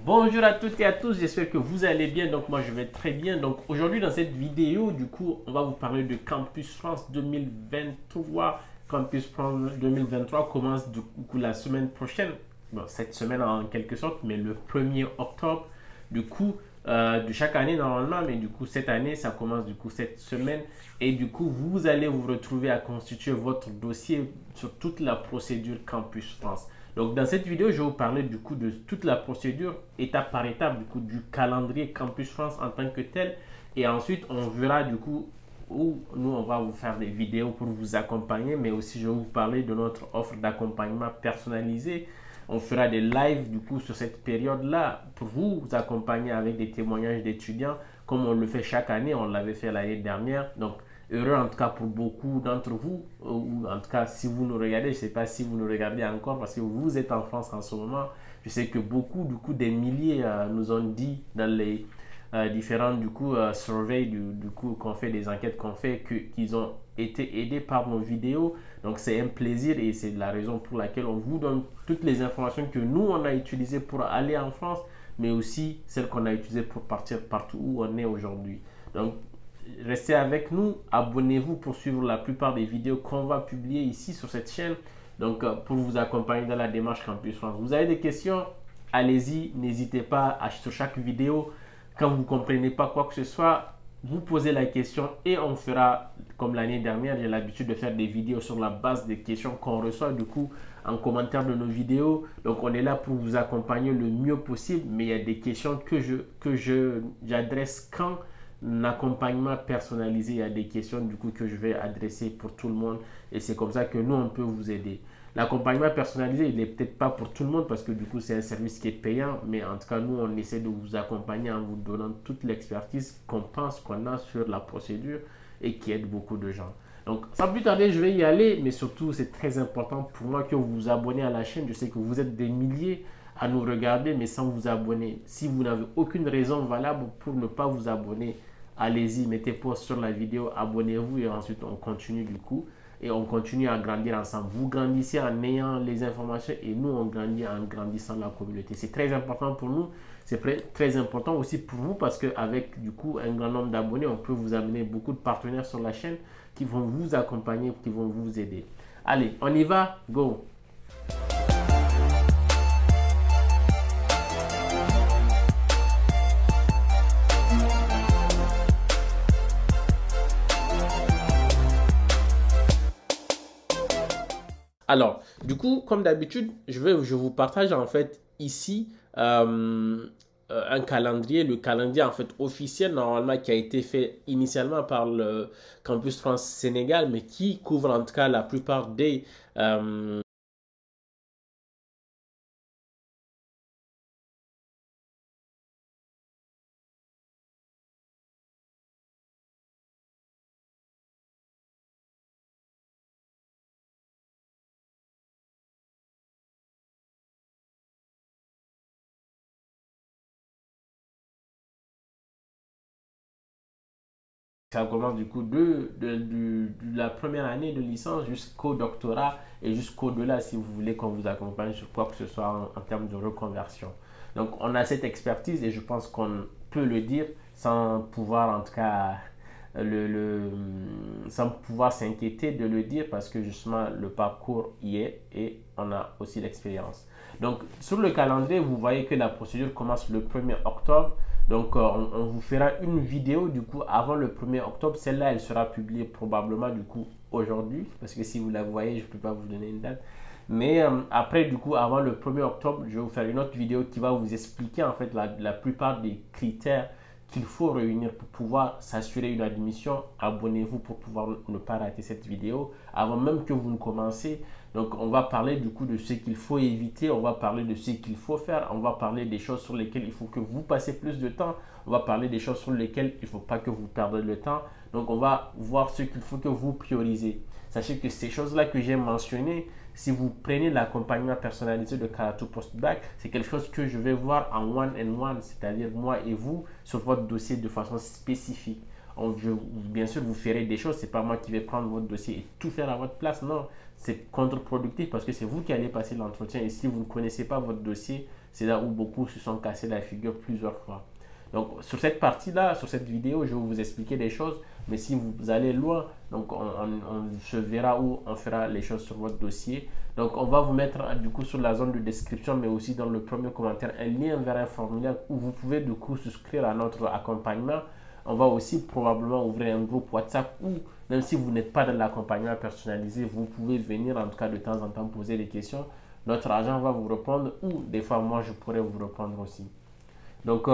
Bonjour à toutes et à tous, j'espère que vous allez bien. Donc moi je vais très bien. Donc aujourd'hui dans cette vidéo, du coup, on va vous parler de Campus France 2023. Campus France 2023 commence du coup la semaine prochaine. Bon, cette semaine en quelque sorte, mais le 1er octobre. Du coup, de chaque année normalement, mais du coup cette année ça commence du coup cette semaine. Et du coup vous allez vous retrouver à constituer votre dossier sur toute la procédure Campus France. Donc dans cette vidéo, je vais vous parler du coup de toute la procédure étape par étape du coup du calendrier Campus France en tant que tel. Et ensuite, on verra du coup où nous on va vous faire des vidéos pour vous accompagner, mais aussi je vais vous parler de notre offre d'accompagnement personnalisé. On fera des lives du coup sur cette période-là pour vous accompagner avec des témoignages d'étudiants comme on le fait chaque année. On l'avait fait l'année dernière. Donc heureux en tout cas pour beaucoup d'entre vous, ou en tout cas si vous nous regardez, je ne sais pas si vous nous regardez encore parce que vous êtes en France en ce moment. Je sais que beaucoup, du coup, des milliers nous ont dit dans les différentes du coup surveys du coup qu'on fait, des enquêtes qu'on fait, qu'ils ont été aidés par nos vidéos. Donc c'est un plaisir et c'est la raison pour laquelle on vous donne toutes les informations que nous on a utilisées pour aller en France, mais aussi celles qu'on a utilisées pour partir partout où on est aujourd'hui. Donc restez avec nous, abonnez-vous pour suivre la plupart des vidéos qu'on va publier ici sur cette chaîne. Donc, pour vous accompagner dans la démarche Campus France. Vous avez des questions? Allez-y, n'hésitez pas sur chaque vidéo. Quand vous ne comprenez pas quoi que ce soit, vous posez la question et on fera, comme l'année dernière, j'ai l'habitude de faire des vidéos sur la base des questions qu'on reçoit du coup en commentaire de nos vidéos. Donc, on est là pour vous accompagner le mieux possible, mais il y a des questions que j'adresse quand accompagnement personnalisé. Il y a des questions du coup que je vais adresser pour tout le monde et c'est comme ça que nous on peut vous aider. L'accompagnement personnalisé, il n'est peut-être pas pour tout le monde parce que du coup c'est un service qui est payant, mais en tout cas nous on essaie de vous accompagner en vous donnant toute l'expertise qu'on pense qu'on a sur la procédure et qui aide beaucoup de gens. Donc sans plus tarder, je vais y aller, mais surtout c'est très important pour moi que vous vous abonnez à la chaîne. Je sais que vous êtes des milliers à nous regarder, mais sans vous abonner. Si vous n'avez aucune raison valable pour ne pas vous abonner, allez-y, mettez pause sur la vidéo, abonnez-vous et ensuite on continue du coup. Et on continue à grandir ensemble. Vous grandissez en ayant les informations et nous on grandit en grandissant la communauté. C'est très important pour nous, c'est très important aussi pour vous parce qu'avec du coup un grand nombre d'abonnés, on peut vous amener beaucoup de partenaires sur la chaîne qui vont vous accompagner, qui vont vous aider. Allez, on y va, go! Alors, du coup, comme d'habitude, je vous partage en fait ici un calendrier, le calendrier en fait officiel normalement qui a été fait initialement par le Campus France Sénégal, mais qui couvre en tout cas la plupart des ça commence du coup de la première année de licence jusqu'au doctorat et jusqu'au-delà si vous voulez qu'on vous accompagne sur quoi que ce soit en termes de reconversion. Donc on a cette expertise et je pense qu'on peut le dire sans pouvoir en tout cas sans pouvoir s'inquiéter de le dire parce que justement le parcours y est et on a aussi l'expérience. Donc sur le calendrier, vous voyez que la procédure commence le 1er octobre. Donc on vous fera une vidéo du coup avant le 1er octobre. Celle-là, elle sera publiée probablement du coup aujourd'hui parce que si vous la voyez, je ne peux pas vous donner une date. Mais après, du coup, avant le 1er octobre, je vais vous faire une autre vidéo qui va vous expliquer en fait la plupart des critères qu'il faut réunir pour pouvoir s'assurer une admission. Abonnez-vous pour pouvoir ne pas rater cette vidéo avant même que vous ne commencez. Donc, on va parler du coup de ce qu'il faut éviter, on va parler de ce qu'il faut faire, on va parler des choses sur lesquelles il faut que vous passez plus de temps, on va parler des choses sur lesquelles il ne faut pas que vous perdez le temps. Donc, on va voir ce qu'il faut que vous priorisez. Sachez que ces choses-là que j'ai mentionnées, si vous prenez l'accompagnement personnalisé de Karatou Postbac, c'est quelque chose que je vais voir en one-on-one, c'est-à-dire moi et vous, sur votre dossier de façon spécifique. Bien sûr, vous ferez des choses, c'est pas moi qui vais prendre votre dossier et tout faire à votre place, non. C'est contre-productif parce que c'est vous qui allez passer l'entretien et si vous ne connaissez pas votre dossier, C'est là où beaucoup se sont cassés la figure plusieurs fois. Donc sur cette partie-là, sur cette vidéo, je vais vous expliquer des choses, mais si vous allez loin, donc on se verra où on fera les choses sur votre dossier. Donc on va vous mettre du coup sur la zone de description, mais aussi dans le premier commentaire, un lien vers un formulaire où vous pouvez du coup souscrire à notre accompagnement. On va aussi probablement ouvrir un groupe WhatsApp où, même si vous n'êtes pas dans l'accompagnement personnalisé, vous pouvez venir en tout cas de temps en temps poser des questions. Notre agent va vous répondre ou des fois moi je pourrais vous répondre aussi. Donc,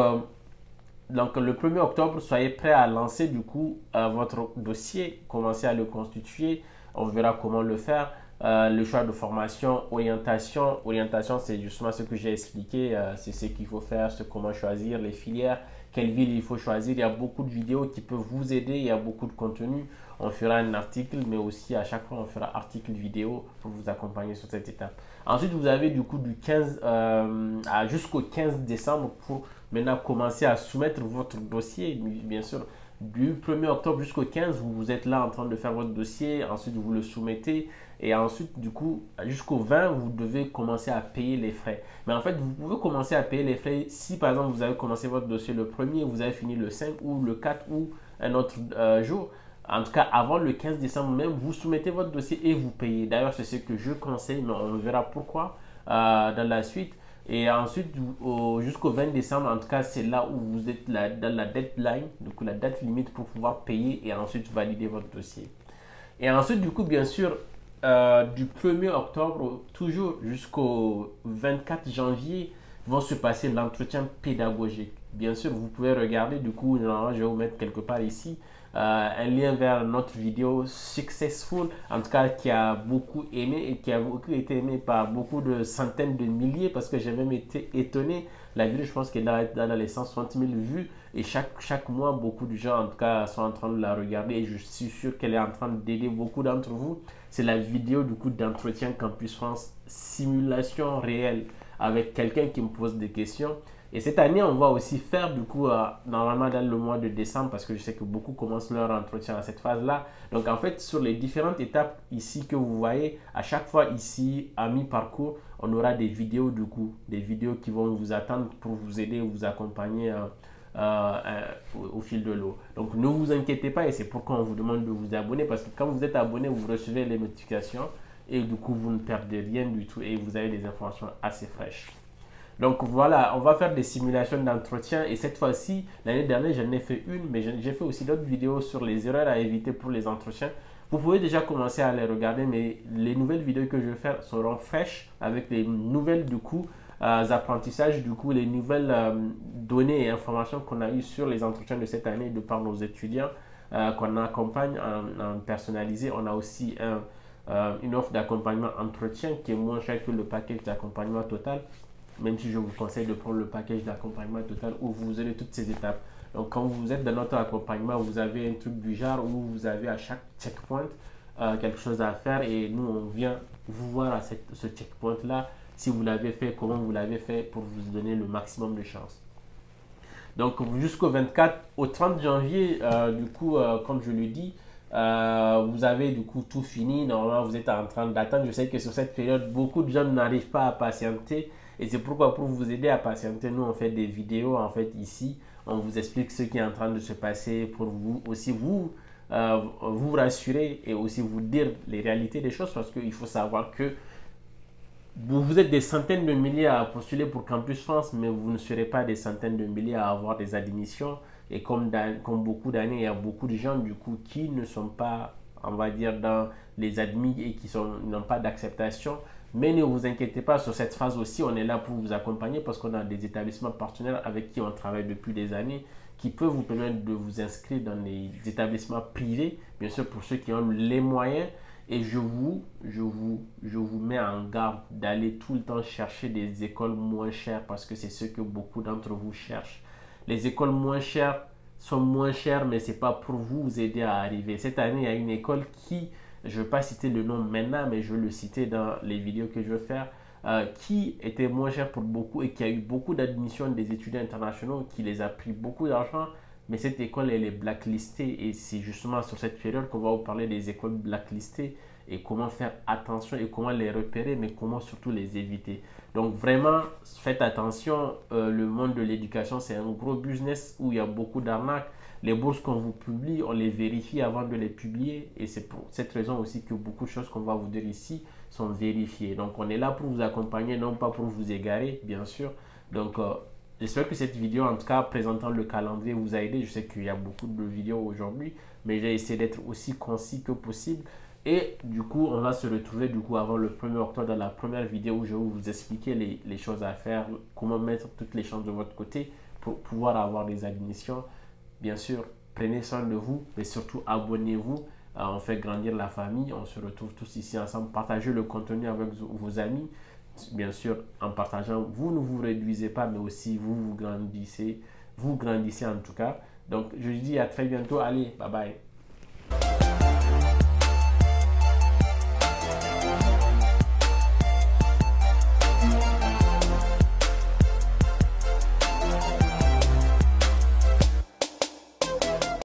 donc le 1er octobre, soyez prêts à lancer du coup votre dossier, commencez à le constituer. On verra comment le faire. Le choix de formation, orientation. Orientation, c'est justement ce que j'ai expliqué. C'est ce qu'il faut faire, comment choisir les filières, quelle ville il faut choisir. Il y a beaucoup de vidéos qui peuvent vous aider. Il y a beaucoup de contenu. On fera un article, mais aussi à chaque fois, on fera article vidéo pour vous accompagner sur cette étape. Ensuite, vous avez du coup du 15 jusqu'au 15 décembre pour maintenant commencer à soumettre votre dossier. Bien sûr, du 1er octobre jusqu'au 15, vous êtes là en train de faire votre dossier. Ensuite, vous le soumettez. Et ensuite, du coup, jusqu'au 20, vous devez commencer à payer les frais. Mais en fait, vous pouvez commencer à payer les frais si, par exemple, vous avez commencé votre dossier le 1er, vous avez fini le 5 ou le 4 ou un autre jour. En tout cas, avant le 15 décembre même, vous soumettez votre dossier et vous payez. D'ailleurs, c'est ce que je conseille, mais on verra pourquoi dans la suite. Et ensuite, jusqu'au 20 décembre, en tout cas, c'est là où vous êtes dans la deadline, donc la date limite pour pouvoir payer et ensuite valider votre dossier. Et ensuite, du coup, bien sûr, du 1er octobre toujours jusqu'au 24 janvier, vont se passer l'entretien pédagogique. Bien sûr, vous pouvez regarder, du coup, je vais vous mettre quelque part ici, un lien vers notre vidéo Successful, en tout cas qui a beaucoup aimé et qui a beaucoup été aimé par beaucoup de centaines de milliers, parce que j'ai même été étonné. La vidéo, je pense qu'elle est dans les 160 000 vues et chaque mois, beaucoup de gens en tout cas sont en train de la regarder et je suis sûr qu'elle est en train d'aider beaucoup d'entre vous. C'est la vidéo du coup d'entretien Campus France, simulation réelle avec quelqu'un qui me pose des questions. Et cette année, on va aussi faire du coup, normalement dans le mois de décembre, parce que je sais que beaucoup commencent leur entretien à cette phase-là. Donc en fait, sur les différentes étapes ici que vous voyez, à chaque fois ici, à mi-parcours, on aura des vidéos du coup, des vidéos qui vont vous attendre pour vous aider, vous accompagner au fil de l'eau. Donc ne vous inquiétez pas et c'est pourquoi on vous demande de vous abonner, parce que quand vous êtes abonné, vous recevez les notifications et du coup, vous ne perdez rien du tout et vous avez des informations assez fraîches. Donc voilà, on va faire des simulations d'entretien et cette fois-ci, l'année dernière, j'en ai fait une, mais j'ai fait aussi d'autres vidéos sur les erreurs à éviter pour les entretiens. Vous pouvez déjà commencer à les regarder, mais les nouvelles vidéos que je vais faire seront fraîches avec les nouvelles du coup apprentissages, du coup les nouvelles données et informations qu'on a eues sur les entretiens de cette année de par nos étudiants qu'on accompagne en personnalisé. On a aussi une offre d'accompagnement entretien qui est moins cher que le package d'accompagnement total, même si je vous conseille de prendre le package d'accompagnement total où vous aurez toutes ces étapes. Donc quand vous êtes dans notre accompagnement, vous avez un truc du genre où vous avez à chaque checkpoint quelque chose à faire et nous on vient vous voir à ce checkpoint là, si vous l'avez fait, comment vous l'avez fait pour vous donner le maximum de chance. Donc jusqu'au 24, au 30 janvier, du coup, comme je le dis, vous avez du coup tout fini. Normalement, vous êtes en train d'attendre. Je sais que sur cette période, beaucoup de gens n'arrivent pas à patienter. Et c'est pourquoi, pour vous aider à patienter, nous, on fait des vidéos. En fait, ici, on vous explique ce qui est en train de se passer pour vous aussi vous rassurer et aussi vous dire les réalités des choses. Parce qu'il faut savoir que vous êtes des centaines de milliers à postuler pour Campus France, mais vous ne serez pas des centaines de milliers à avoir des admissions. Et comme beaucoup d'années, il y a beaucoup de gens du coup qui ne sont pas, on va dire, dans les admis et qui n'ont pas d'acceptation. Mais ne vous inquiétez pas, sur cette phase aussi, on est là pour vous accompagner parce qu'on a des établissements partenaires avec qui on travaille depuis des années qui peuvent vous permettre de vous inscrire dans les établissements privés, bien sûr pour ceux qui ont les moyens. Et je vous mets en garde d'aller tout le temps chercher des écoles moins chères parce que c'est ce que beaucoup d'entre vous cherchent. Les écoles moins chères sont moins chères, mais ce n'est pas pour vous aider à arriver. Cette année, il y a une école qui, je ne vais pas citer le nom maintenant, mais je vais le citer dans les vidéos que je vais faire, qui était moins chère pour beaucoup et qui a eu beaucoup d'admissions des étudiants internationaux, qui les a pris beaucoup d'argent. Mais cette école, elle est blacklistée et c'est justement sur cette période qu'on va vous parler des écoles blacklistées. et comment faire attention et comment les repérer, mais comment surtout les éviter. Donc vraiment, faites attention, le monde de l'éducation, c'est un gros business où il y a beaucoup d'arnaques. Les bourses qu'on vous publie, on les vérifie avant de les publier et c'est pour cette raison aussi que beaucoup de choses qu'on va vous dire ici sont vérifiées. Donc on est là pour vous accompagner, non pas pour vous égarer, bien sûr. Donc j'espère que cette vidéo, en tout cas présentant le calendrier, vous a aidé. Je sais qu'il y a beaucoup de vidéos aujourd'hui, mais j'ai essayé d'être aussi concis que possible. Et du coup, on va se retrouver du coup avant le 1er octobre dans la première vidéo où je vais vous expliquer les choses à faire, comment mettre toutes les chances de votre côté pour pouvoir avoir des admissions. Bien sûr, prenez soin de vous, mais surtout abonnez-vous. On fait grandir la famille. On se retrouve tous ici ensemble. Partagez le contenu avec vos amis. Bien sûr, en partageant, vous ne vous réduisez pas, mais aussi vous grandissez. Vous grandissez en tout cas. Donc, je vous dis à très bientôt. Allez, bye bye.